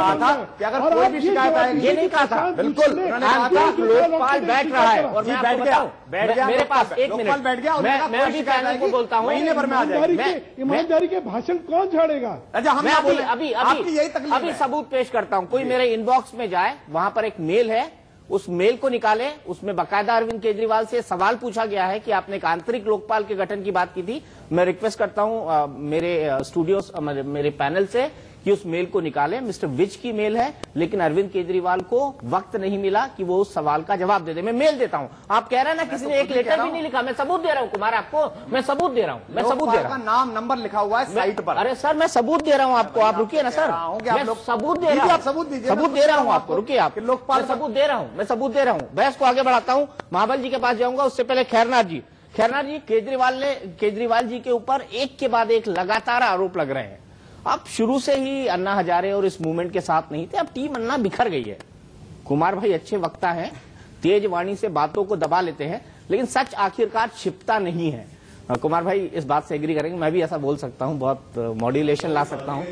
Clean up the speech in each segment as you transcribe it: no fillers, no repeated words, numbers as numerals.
कहा था कि अगर कोई भी शिकायत आएगी, ये नहीं कहा था, बिल्कुल उन्होंने कहा था लोकपाल बैठ रहा है और मैं बैठ गया, मेरे पास एक मिनट बैठ गया, मैं अभी पैनल को बोलता हूँ, महीने भर में आ जाएगी। ईमानदारी के भाषण कौन झाड़ेगा? मैं अभी सबूत पेश करता हूँ। कोई मेरे इनबॉक्स में जाए, वहां पर एक मेल है, उस मेल को निकाले, उसमें बाकायदा अरविंद केजरीवाल से सवाल पूछा गया है कि आपने एक आंतरिक लोकपाल के गठन की बात की थी। मैं रिक्वेस्ट करता हूं मेरे स्टूडियो मेरे पैनल से कि उस मेल को निकाले। मिस्टर विज की मेल है, लेकिन अरविंद केजरीवाल को वक्त नहीं मिला कि वो उस सवाल का जवाब दे दे। मैं मेल देता हूं। आप कह रहे हैं ना किसी ने एक लेटर भी नहीं लिखा, मैं सबूत दे रहा हूं कुमार आपको, मैं सबूत दे रहा हूं, मैं सबूत दे रहा हूं, नाम नंबर लिखा हुआ है साइट पर। अरे सर मैं सबूत दे रहा हूं आपको, आप रुकिए ना सर, मैं सबूत दे रहा हूं, सबूत दे रहा हूं आपको, रुकिए आप, लोकपाल सबूत दे रहा हूं, मैं सबूत दे रहा हूं। बहस को आगे बढ़ाता हूं, महाबल जी के पास जाऊंगा, उससे पहले खैरनार जी, केजरीवाल जी के ऊपर एक के बाद एक लगातार आरोप लग रहे हैं। अब शुरू से ही अन्ना हजारे और इस मूवमेंट के साथ नहीं थे, अब टीम अन्ना बिखर गई है। कुमार भाई अच्छे वक्ता हैं, तेज वाणी से बातों को दबा लेते हैं, लेकिन सच आखिरकार छिपता नहीं है। कुमार भाई इस बात से एग्री करेंगे, मैं भी ऐसा बोल सकता हूँ, बहुत मॉड्यूलेशन ला सकता हूँ,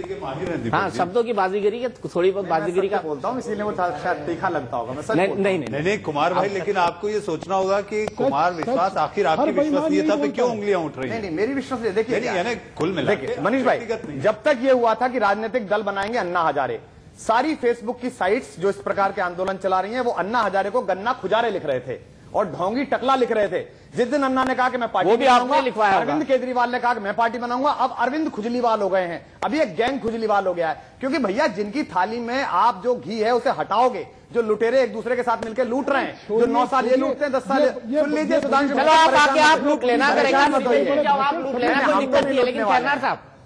हाँ शब्दों की बाजीगरी के थोड़ी बहुत बाजीगरी का बोलता हूँ, इसीलिए वो शायद तीखा लगता होगा। मैं नहीं कुमार भाई, लेकिन आपको ये सोचना होगा कि कुमार विश्वास आखिर आपकी विश्वसनीयता पे क्यों उंगलियां उठ रही है? नहीं, मेरी विश्वास देखिए कुल मिला मनीष भाई, जब तक ये हुआ था कि राजनीतिक दल बनाएंगे अन्ना हजारे, सारी फेसबुक की साइट्स जो इस प्रकार के आंदोलन चला रही हैं वो अन्ना हजारे को गन्ना खुजारे लिख रहे थे और ढोंगी टकला लिख रहे थे। जिस दिन अन्ना ने कहा कि मैं पार्टी, वो भी आपने लिखवाया, अरविंद केजरीवाल ने कहा कि मैं पार्टी बनाऊंगा, अब अरविंद खुजलीवाल हो गए हैं, अभी एक गैंग खुजलीवाल हो गया है। क्योंकि भैया जिनकी थाली में आप जो घी है उसे हटाओगे, जो लुटेरे एक दूसरे के साथ मिलकर लूट रहे हैं, जो 9 साल ये लूटते हैं, 10 साल सुन लीजिए सुधांशु, आप लूट लेना, आप लूट लेना, कोई दिक्कत नहीं है। लेकिन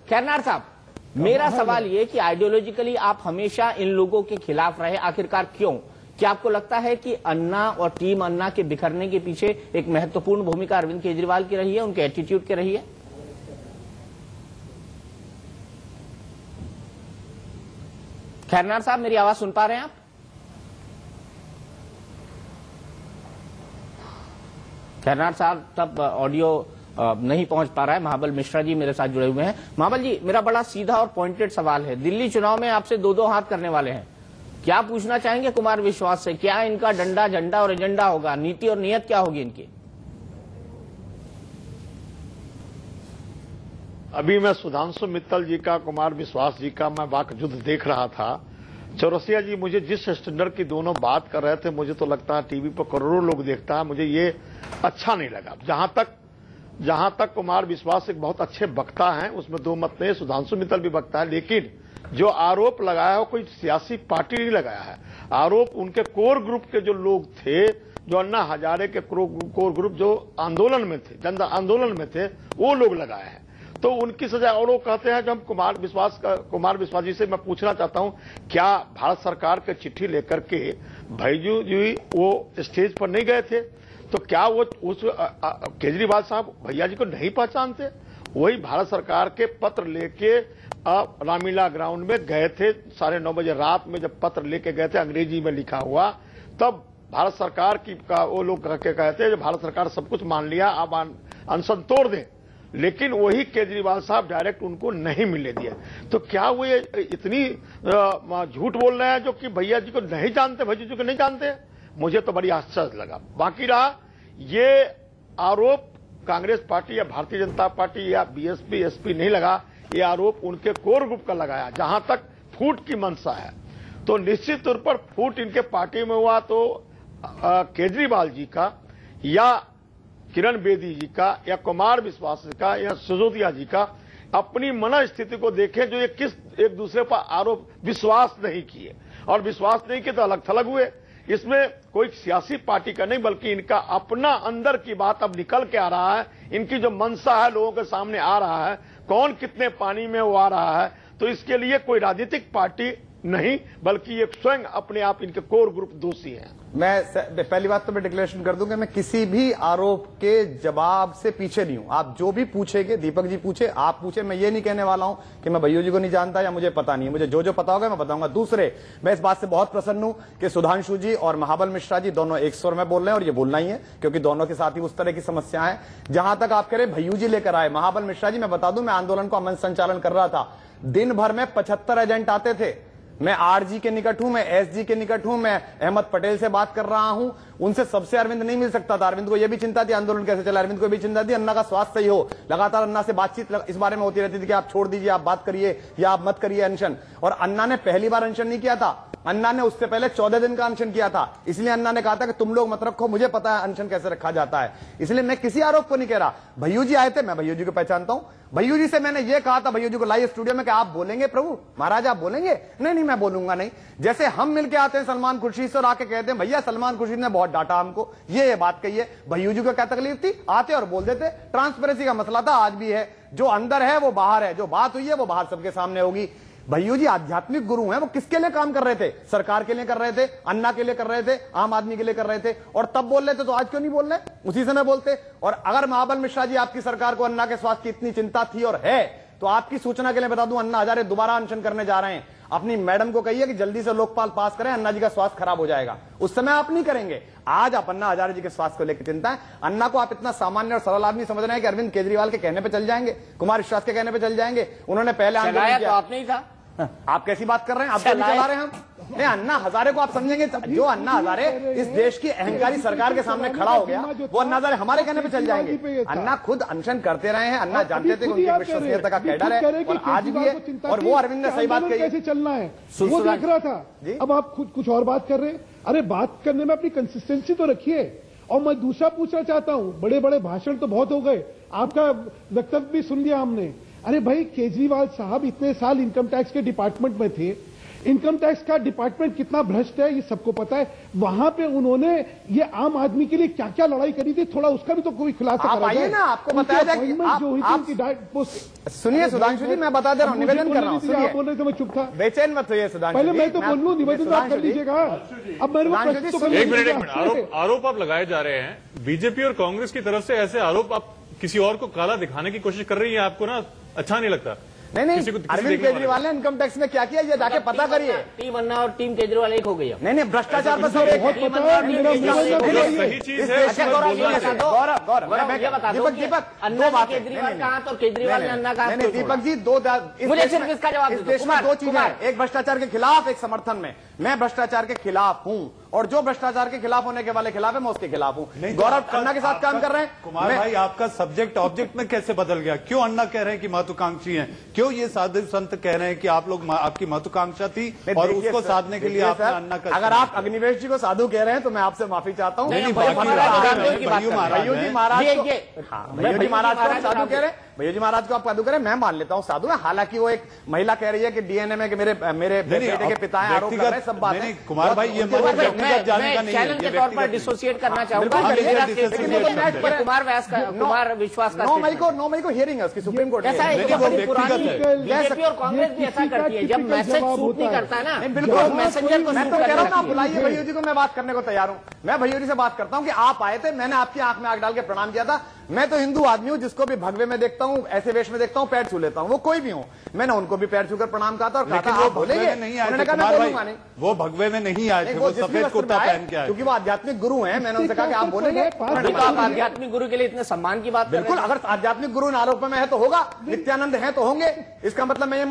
खैरनार साहब मेरा सवाल ये कि आइडियोलॉजिकली आप हमेशा इन लोगों के खिलाफ रहे, आखिरकार क्यों? क्या आपको लगता है कि अन्ना और टीम अन्ना के बिखरने के पीछे एक महत्वपूर्ण भूमिका अरविंद केजरीवाल की रही है, उनके एटीट्यूड की रही है? खैरनार साहब मेरी आवाज सुन पा रहे हैं आप? खैरनार साहब तब ऑडियो नहीं पहुंच पा रहा है। महाबल मिश्रा जी मेरे साथ जुड़े हुए हैं। महाबल जी मेरा बड़ा सीधा और पॉइंटेड सवाल है, दिल्ली चुनाव में आपसे 2-2 हाथ करने वाले हैं, क्या पूछना चाहेंगे कुमार विश्वास से? क्या इनका डंडा झंडा और एजेंडा होगा, नीति और नियत क्या होगी इनकी? अभी मैं सुधांशु मित्तल जी का, कुमार विश्वास जी का मैं वाक युद्ध देख रहा था। चौरसिया जी मुझे जिस स्टैंडर्ड की दोनों बात कर रहे थे, मुझे तो लगता है टीवी पर करोड़ों लोग देखता है, मुझे ये अच्छा नहीं लगा। जहां तक कुमार विश्वास एक बहुत अच्छे वक्ता हैं, उसमें दो मत नहीं, सुधांशु मित्तल भी वक्ता है, लेकिन जो आरोप लगाया वो कोई सियासी पार्टी नहीं लगाया है। आरोप उनके कोर ग्रुप के जो लोग थे, जो अन्ना हजारे के कोर ग्रुप जो आंदोलन में थे, जन आंदोलन में थे, वो लोग लगाए हैं। तो उनकी सजा, और वो कहते हैं जो हम कुमार विश्वास जी से मैं पूछना चाहता हूं, क्या भारत सरकार के चिट्ठी लेकर के भैजू जी वो स्टेज पर नहीं गए थे? तो क्या वो उस केजरीवाल साहब भैया जी को नहीं पहचानते? वही भारत सरकार के पत्र लेके रामलीला ग्राउंड में गए थे, 9:30 बजे रात में जब पत्र लेके गए थे, अंग्रेजी में लिखा हुआ, तब भारत सरकार की का वो लोग कहते हैं भारत सरकार सब कुछ मान लिया, अब अनशन तोड़ दें, लेकिन वही केजरीवाल साहब डायरेक्ट उनको नहीं मिलने दिए। तो क्या वो ये इतनी झूठ बोल रहे हैं जो कि भैया जी को नहीं जानते, भैया जी को नहीं जानते? मुझे तो बड़ी आश्चर्य लगा। बाकी रहा ये आरोप कांग्रेस पार्टी या भारतीय जनता पार्टी या बीएसपी एसपी नहीं लगा, ये आरोप उनके कोर ग्रुप का लगाया। जहां तक फूट की मंशा है तो निश्चित तौर पर फूट इनके पार्टी में हुआ तो केजरीवाल जी का या किरण बेदी जी का या कुमार विश्वास का या सिसोदिया जी का अपनी मन स्थिति को देखें, जो ये किस एक दूसरे पर आरोप विश्वास नहीं किए, और विश्वास नहीं किए तो अलग थलग हुए। इसमें कोई सियासी पार्टी का नहीं, बल्कि इनका अपना अंदर की बात अब निकल के आ रहा है, इनकी जो मंशा है लोगों के सामने आ रहा है, कौन कितने पानी में वो आ रहा है। तो इसके लिए कोई राजनीतिक पार्टी नहीं, बल्कि ये स्वयं अपने आप इनके कोर ग्रुप दोषी हैं। मैं पहली बात तो मैं डिक्लेरेशन कर दूं कि मैं किसी भी आरोप के जवाब से पीछे नहीं हूं। आप जो भी पूछेंगे, दीपक जी पूछे, आप पूछे, मैं ये नहीं कहने वाला हूं कि मैं भैया जी को नहीं जानता या मुझे पता नहीं है। मुझे जो पता होगा मैं बताऊंगा। दूसरे, मैं इस बात से बहुत प्रसन्न हूं कि सुधांशु जी और महाबल मिश्रा जी दोनों एक स्वर में बोल रहे हैं, और ये बोलना ही है क्योंकि दोनों के साथ ही उस तरह की समस्या है। जहां तक आप कह रहे भैयू जी लेकर आए, महाबल मिश्रा जी मैं बता दूं, मैं आंदोलन को अमन संचालन कर रहा था, दिन भर में 75 एजेंट आते थे। मैं आरजी के निकट हूं, मैं एसजी के निकट हूं, मैं अहमद पटेल से बात कर रहा हूं। उनसे सबसे अरविंद नहीं मिल सकता था। अरविंद को यह भी चिंता थी आंदोलन कैसे चला, अरविंद को भी चिंता थी अन्ना का स्वास्थ्य सही हो। लगातार अन्ना से बातचीत इस बारे में होती रहती थी कि आप छोड़ दीजिए, आप बात करिए या आप मत करिए अनशन। और अन्ना ने पहली बार अनशन नहीं किया था, अन्ना ने उससे पहले 14 दिन का अनशन किया था। इसलिए अन्ना ने कहा था कि तुम लोग मत रखो, मुझे पता है अनशन कैसे रखा जाता है। इसलिए मैं किसी आरोप को नहीं कह रहा। भैयू जी आए थे, मैं भैयू जी को पहचानता हूं। भैयू जी से मैंने ये कहा था, भैयू जी को लाइव स्टूडियो में, कि आप बोलेंगे प्रभु महाराज, आप बोलेंगे? नहीं मैं बोलूंगा नहीं। जैसे हम मिलके आते हैं सलमान खुर्शीद से और आके कहते हैं भैया सलमान खुर्शीद ने बहुत डांटा हमको, ये बात कही है। भैयू जी को क्या तकलीफ थी? आते और बोल देते। ट्रांसपेरेंसी का मसला था, आज भी है। जो अंदर है वो बाहर है, जो बात हुई है वो बाहर सबके सामने होगी। भैयू जी आध्यात्मिक गुरु हैं, वो किसके लिए काम कर रहे थे? सरकार के लिए कर रहे थे, अन्ना के लिए कर रहे थे, आम आदमी के लिए कर रहे थे। और तब बोल रहे थे तो आज क्यों नहीं बोल रहे? उसी समय बोलते। और अगर महाबल मिश्रा जी आपकी सरकार को अन्ना के स्वास्थ्य की इतनी चिंता थी और है, तो आपकी सूचना के लिए बता दूं, अन्ना हजारे दोबारा अनशन करने जा रहे हैं। अपनी मैडम को कहिए कि जल्दी से लोकपाल पास करें, अन्ना जी का स्वास्थ्य खराब हो जाएगा। उस समय आप नहीं करेंगे। आज आप अन्ना हजारे जी के स्वास्थ्य को लेकर चिंता है। अन्ना को आप इतना सामान्य और सरल आदमी समझ रहे हैं कि अरविंद केजरीवाल के कहने पे चल जाएंगे, कुमार विश्वास के कहने पे चल जाएंगे। उन्होंने पहले आंदोलन किया, आप नहीं था। आप कैसी बात कर रहे हैं? आप तो चला रहे हैं हम। नहीं, अन्ना हजारे को आप समझेंगे, जो अन्ना हजारे इस देश की अहंकारी सरकार के सामने खड़ा हो गया, वो अन्ना हजारे हमारे कहने पे चल जाएंगे। अन्ना खुद अनशन करते रहे हैं। अन्ना जानते थे कि उनकी विश्वसनीयता का कैडर है और आज भी है। और वो अरविंद ने सही बात कही, कैसे चलना है वो देख रहा था। अब आप खुद कुछ और बात कर रहे हैं। अरे बात करने में अपनी कंसिस्टेंसी तो रखिए। और मैं दूसरा पूछना चाहता हूं, बड़े बड़े भाषण तो बहुत हो गए, आपका वक्तव्य भी सुन लिया हमने। अरे भाई केजरीवाल साहब इतने साल इनकम टैक्स के डिपार्टमेंट में थे, इनकम टैक्स का डिपार्टमेंट कितना भ्रष्ट है ये सबको पता है। वहां पे उन्होंने ये आम आदमी के लिए क्या क्या लड़ाई करी थी, थोड़ा उसका भी तो कोई खुलासा करा जाए ना। आपको बताया जाए कि सुनिए सुधांशु जी, मैं बता दे रहा हूँ, निवेदन कर रहा हूँ। आप बोल रहे थे, मैं चुप था। बेचैन मत होइए सुधांशु, पहले मैं तो बोल लूं, निवेदन तो आप कर लीजिएगा। अब मेरे एक मिनट, आरोप आप लगाए जा रहे हैं बीजेपी और कांग्रेस की तरफ से। ऐसे आरोप आप किसी और को काला दिखाने की कोशिश कर रही है, आपको ना अच्छा नहीं लगता? नहीं, अरविंद केजरीवाल ने इनकम टैक्स में क्या किया ये जाके पता करिए। टीम अन्ना और टीम केजरीवाल एक हो गई। नहीं, भ्रष्टाचार पर सब एक है। सही चीज है। दीपक अन्ना केजरीवाल कहा तो केजरीवाल ने अन्ना कहा। दीपक जी, मुझे सिर्फ इसका जवाब इस देश में दो चीजें हैं, एक भ्रष्टाचार के खिलाफ, एक समर्थन में। मैं भ्रष्टाचार के खिलाफ हूं और जो भ्रष्टाचार के खिलाफ होने के वाले खिलाफ है, मैं उसके खिलाफ हूं। गौरव अन्ना के साथ काम कर रहे हैं। कुमार भाई, आपका सब्जेक्ट ऑब्जेक्ट में कैसे बदल गया? क्यों अन्ना कह रहे हैं कि महत्वाकांक्षी हैं? क्यों ये साधु संत कह रहे हैं कि आप लोग, आपकी महत्वाकांक्षा थी और उसको साधने के लिए आपने अन्ना का? अगर आप अग्निवेश जी को साधु कह रहे हैं तो मैं आपसे माफी चाहता हूँ। भैयू जी महाराज को साधु कह रहे हैं, भैयू जी महाराज को आप साधु करें, मैं मान लेता हूँ साधु है। हालांकि वो एक महिला कह रही है कि डीएनए में कि मेरे बेटे के पिता है, आरोप कर रहे हैं, सब बात है। कुमार भाई, ये व्यक्तिगत जाने का नहीं है, के तौर पर डिसोसिएट करना चाहूंगा। कुमार विश्वास का 9 मई को हियरिंग है उसकी सुप्रीम कोर्ट। ऐसा है, बीजेपी और कांग्रेस भी ऐसा करती है, जब मैसेज सूट नहीं करता है ना, बिल्कुल मैसेंजर को मैं तो कह रहा हूँ आप बुलाइए भैयू जी को, मैं बात करने को तैयार हूँ। मैं भैयू जी से बात करता हूँ कि आप आए थे, मैंने आपकी आंख में आंख डाल के प्रणाम किया था। मैं तो हिंदू आदमी हूं, जिसको भी भगवे में देखता हूं, ऐसे वेश में देखता हूं, पैर छू लेता हूं, वो कोई भी हो। मैंने उनको भी पैर छूकर प्रणाम कहा था और कहा था आप बोलेंगे नहीं आए थे। कुमार भाई, वो भगवे में नहीं आए थे, वो सफेद कुर्ता पहन के आए, क्योंकि वो आध्यात्मिक गुरु हैं। मैंने उनसे कहा कि आप बोलेंगे। आप आध्यात्मिक गुरु के लिए इतने सम्मान की बात? बिल्कुल, अगर आध्यात्मिक गुरु आरोप में है तो होगा, नित्यानंद है तो होंगे। इसका मतलब मैं